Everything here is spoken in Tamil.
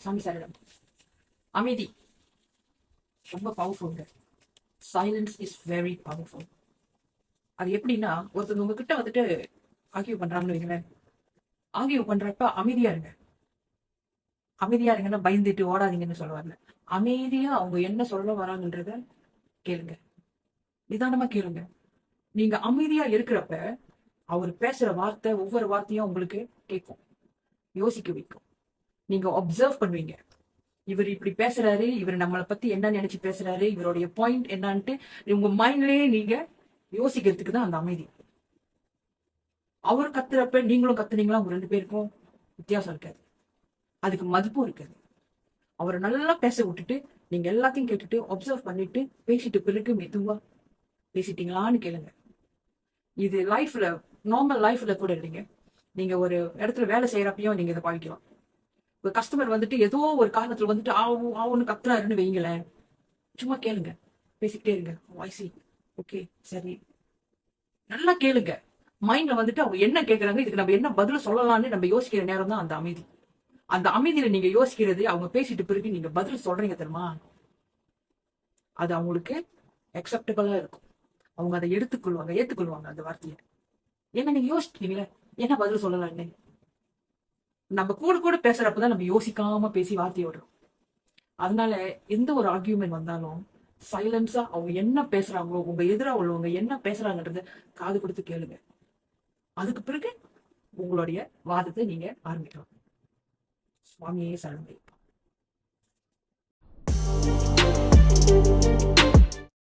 சாமி சாரிடம் அமைதி ரொம்ப பவர்ஃபுல்ங்க. Silence is very powerful. அது எப்படின்னா, ஒருத்தவங்க உங்ககிட்ட வந்துட்டு ஆர்கியூ பண்றாங்கன்னு வைங்களேன். ஆர்கியூ பண்றப்ப அமைதியா இருங்க. அமைதியா இருங்கன்னா பயந்துட்டு ஓடாதீங்கன்னு சொல்ல வரல. அமைதியா அவங்க என்ன சொல்ல வராங்கன்றத கேளுங்க. நிதானமா கேளுங்க. நீங்க அமைதியா இருக்கிறப்ப அவர் பேசுற வார்த்தை ஒவ்வொரு வார்த்தையும் உங்களுக்கு கேட்கும், யோசிக்க வைக்கும். நீங்க அப்சர்வ் பண்ணுவீங்க. இவர் இப்படி பேசுறாரு, இவர் நம்மளை பத்தி என்ன நினைச்சு பேசுறாரு, இவருடைய பாயிண்ட் என்னன்ட்டு உங்க மைண்ட்லயே நீங்க யோசிக்கிறதுக்கு தான் அந்த அமைதி. அவர் கத்துறப்ப நீங்களும் கத்துனீங்களா, உங்க 2 பேருக்கும் வித்தியாசம் இருக்காது, அதுக்கு மதிப்பும் இருக்காது. அவரை நல்லா பேச விட்டுட்டு நீங்க எல்லாத்தையும் கேட்டுட்டு அப்சர்வ் பண்ணிட்டு பேசிட்டு பிறகு மெதுவா பேசிட்டீங்களான்னு கேளுங்க. இது லைஃப்ல, நார்மல் லைஃப்ல கூட இல்லைங்க. நீங்க ஒரு இடத்துல வேலை செய்யறப்பையும் நீங்க இதை பாவிக்கலாம். ஒரு கஸ்டமர் வந்துட்டு ஏதோ ஒரு காரணத்துல வந்துட்டு ஆவுன்னு கத்துறாருன்னு வைங்களேன், சும்மா கேளுங்க, பேசிக்கிட்டே இருங்க. வாய்ஸி ஓகே சரி, நல்லா கேளுங்க. மைண்ட்ல வந்துட்டு அவங்க என்ன கேட்கறாங்க, இதுக்கு நம்ம என்ன பதில் சொல்லலாம்னு நம்ம யோசிக்கிற நேரம் தான் அந்த அமைதி. அந்த அமைதியில நீங்க யோசிக்கிறது, அவங்க பேசிட்டு பிறகு நீங்க பதில் சொல்றீங்க தெரியுமா, அது அவங்களுக்கு அக்செப்டபிளா இருக்கும். அவங்க அதை ஏத்துக்கொள்வாங்க அந்த வார்த்தையை. ஏன்னா நீங்க யோசிச்சிட்டீங்களே என்ன பதில் சொல்லலாம்னு. நம்ம கூட பேசுறப்பதான் நம்ம யோசிக்காம பேசி வார்த்தையை விடுறோம். அதனால எந்த ஒரு ஆர்கியூமெண்ட் வந்தாலும் சைலன்ஸா அவங்க என்ன பேசுறாங்களோ, உங்க எதிரா உள்ளவங்க என்ன பேசுறாங்கன்றத காது கொடுத்து கேளுங்க. அதுக்கு பிறகு உங்களுடைய வாதத்தை நீங்க ஆரம்பிக்கலாம். சுவாமியே சரணம்.